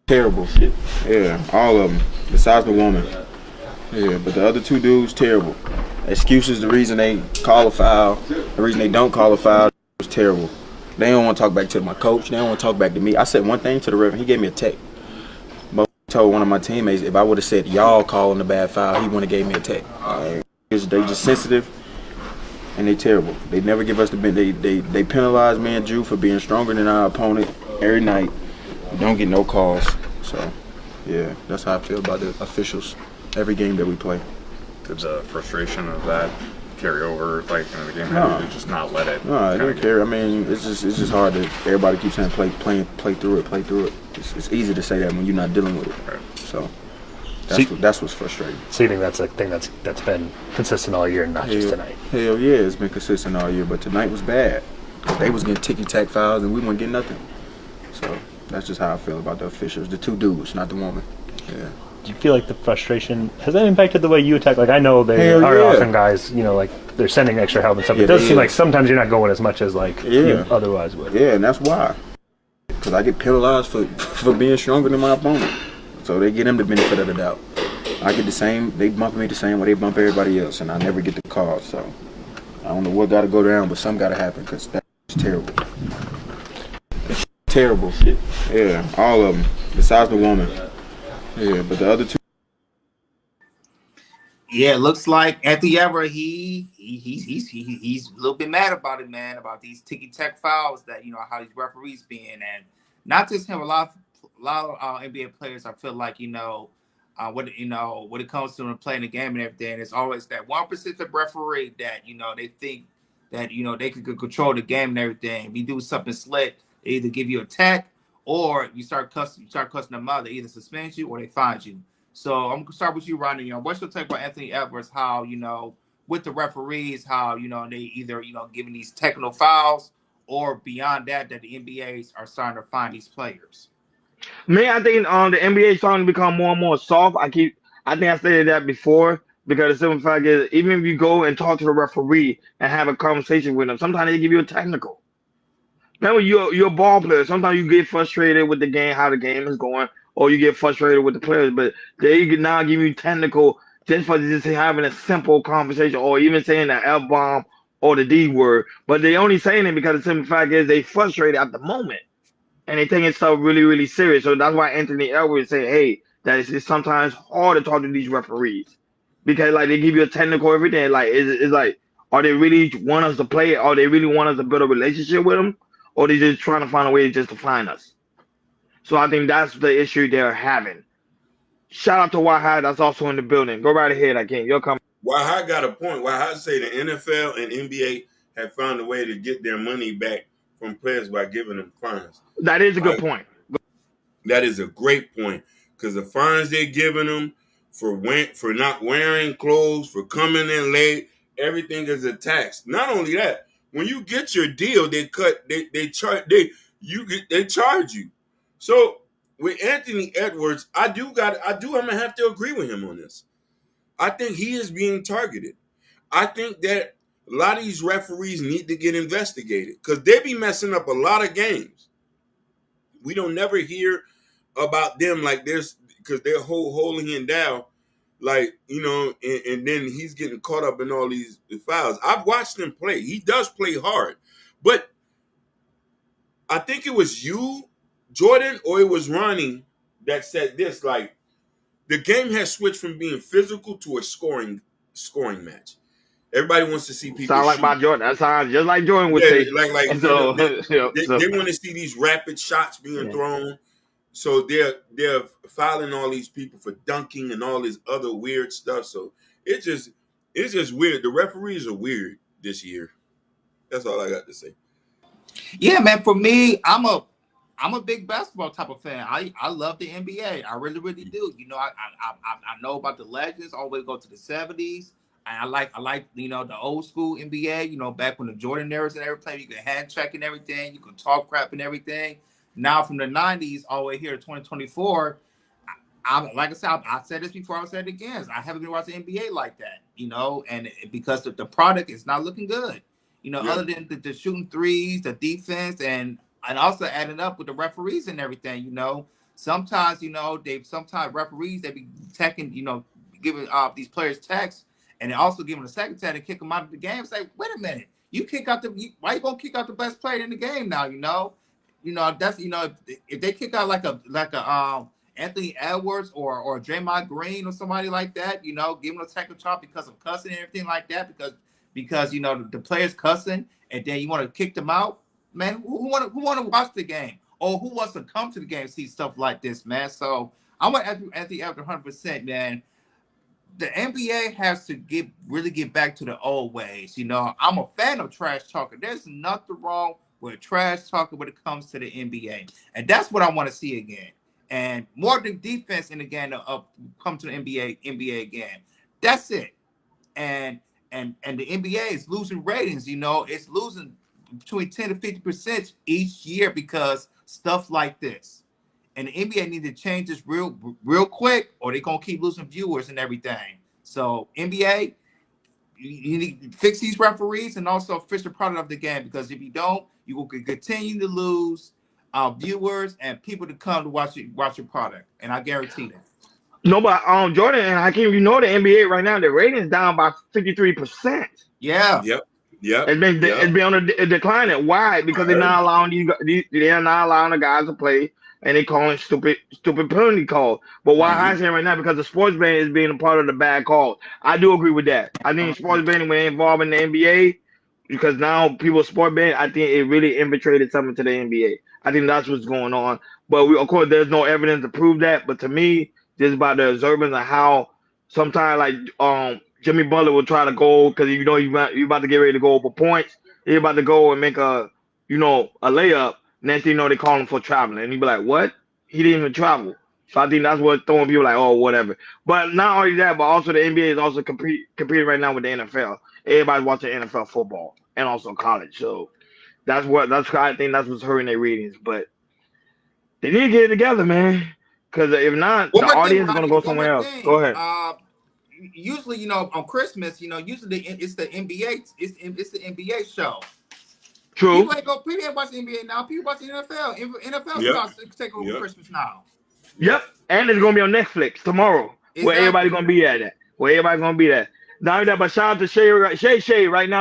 Terrible. Yeah, all of them. Besides the woman. Yeah, but the other two dudes, terrible. Excuses, the reason they call a foul, the reason they don't call a foul was terrible. They don't want to talk back to my coach. They don't want to talk back to me. I said one thing to the ref, and he gave me a tech. But I told one of my teammates, if I would have said y'all calling the bad foul, he wouldn't have gave me a tech. They just sensitive, and they terrible. They never give us the benefit. They penalize me and Drew for being stronger than our opponent every night. We don't get no calls. So, yeah, that's how I feel about the officials every game that we play. Did the frustration of that carry over, like in the game? No. Just not let it. No, it didn't carry. I mean, it's just hard to. Everybody keeps saying play through it. It's easy to say that when you're not dealing with it. Right. So that's what's frustrating. So you think that's a thing that's been consistent all year, not just tonight? Hell yeah, it's been consistent all year, but tonight was bad. They was getting ticky-tack fouls and we weren't getting nothing. So that's just how I feel about the officials. The two dudes, not the woman. Yeah. Do you feel like the frustration has that impacted the way you attack? Like I know they are often guys, like they're sending extra help and stuff. It does seem like sometimes you're not going as much as you otherwise would. Yeah, and that's why. Because I get penalized for being stronger than my opponent. So they get them the benefit of the doubt. I get the same. They bump me the same way they bump everybody else, and I never get the call. So I don't know what got to go down, but something got to happen because that's terrible. Terrible. Yeah, all of them. Besides the woman. Yeah, but the other two. Yeah, it looks like Anthony Edwards, he's a little bit mad about it, man, about these ticky-tack fouls that, how these referees being. And not just him, a lot of NBA players, I feel like, when it comes to them playing the game and everything, it's always that 1% referee that, they think that, they could control the game and everything. If you do something slick, they either give you a tech or you start cussing them out. They either suspend you or they fine you. So I'm gonna start with you, Ronnie. What's your take about Anthony Edwards? How with the referees, how they either giving these technical fouls or beyond that the NBAs are starting to find these players. Me, I think the NBA is starting to become more and more soft. I think I stated that before because the simple fact is, even if you go and talk to the referee and have a conversation with them, sometimes they give you a technical. Remember, you're a ball player. Sometimes you get frustrated with the game, how the game is going, or you get frustrated with the players. But they can now give you technical just for just having a simple conversation, or even saying the F bomb or the D word. But they only saying it because the simple fact is they frustrated at the moment, and they taking stuff really, really serious. So that's why Anthony Edwards say, "Hey, that it's sometimes hard to talk to these referees because they give you a technical everything. It's like, are they really want us to play? Or they really want us to build a relationship with them?" Or they just trying to find a way just to find us. So I think that's the issue they're having. Shout out to Wahad, that's also in the building. Go right ahead, Akeem. You'll come. Wahad got a point. Wahad say the NFL and NBA have found a way to get their money back from players by giving them fines. That is a good point. That is a great point because the fines they're giving them for not wearing clothes, for coming in late, everything is a tax. Not only that, when you get your deal, they charge you. So with Anthony Edwards, I'm gonna have to agree with him on this. I think he is being targeted. I think that a lot of these referees need to get investigated because they be messing up a lot of games. We don't never hear about them like this because they're holding him down. And then he's getting caught up in all these fouls. I've watched him play. He does play hard. But I think it was you, Jordan, or it was Ronnie that said this, the game has switched from being physical to a scoring match. Everybody wants to see people sound like shoot. my Jordan. That sounds just like Jordan would say. They want to see these rapid shots being thrown. So they're filing all these people for dunking and all this other weird stuff. So it's just weird. The referees are weird this year. That's all I got to say. Yeah, man. For me, I'm a bbig basketball type of fan. I love the NBA. I really, really do. I know about the legends all the way go to the 70s. I like the old school NBA. Back when the Jordan eras and everything, you could hand check and everything. You could talk crap and everything. Now from the 90s all the way here to 2024, like I said, I said this before, I'll say it again. I haven't been watching NBA like that, and because the product is not looking good, other than the shooting threes, the defense, and also adding up with the referees and everything, sometimes sometimes referees they be taking giving these players text and also giving a second tag and kick them out of the game. Say, wait a minute, why you gonna kick out the best player in the game now? That's if they kick out like a Anthony Edwards or Draymond Green or somebody like that, give them a technical charge because of cussing and everything like that, because the players cussing and then you want to kick them out, man. Who want to watch the game or who wants to come to the game and see stuff like this, man? So I'm with Anthony Edwards 100%, man. The NBA has to really get back to the old ways. I'm a fan of trash talking. There's nothing wrong with trash talking when it comes to the NBA, and that's what I want to see again. And more than defense in the game to come to the NBA again. That's it. And the NBA is losing ratings. It's losing between 10 to 50% each year because stuff like this. And the NBA need to change this real quick, or they're gonna keep losing viewers and everything. So NBA, you need to fix these referees and also fix the product of the game, because if you don't, you will continue to lose viewers and people to come to watch your product. And I guarantee that. No, but Jordan and Hakeem, the NBA right now, the ratings down by 53%. Yeah. Yep. It's been on a decline. Why? Because they're not allowing they're not allowing the guys to play, and they calling stupid penalty calls. But why I'm saying right now, because the sports betting is being a part of the bad calls. I do agree with that. I think sports betting when involved in the NBA, because now people sport betting, I think it really infiltrated something to the NBA. I think that's what's going on. But of course, there's no evidence to prove that. But to me, just by the observance of how sometimes like Jimmy Butler will try to go because you about to get ready to go for points. You're about to go and make a layup. Next thing you know, they call him for traveling, and you be like, "What? He didn't even travel." So I think that's what throwing people like, "Oh, whatever." But not only that, but also the NBA is also competing right now with the NFL. Everybody's watching NFL football and also college. So I think that's what's hurting their ratings. But they need to get it together, man. Because if not, the audience is gonna go somewhere else. Go ahead. Usually, on Christmas, usually it's the NBA. It's the NBA show. True. People ain't watching NBA now. People watching NFL. NFL starts to take over Christmas now. Yep. And it's gonna be on Netflix tomorrow. Exactly. Where everybody's gonna be at. Now that, but shout out to Shay right now.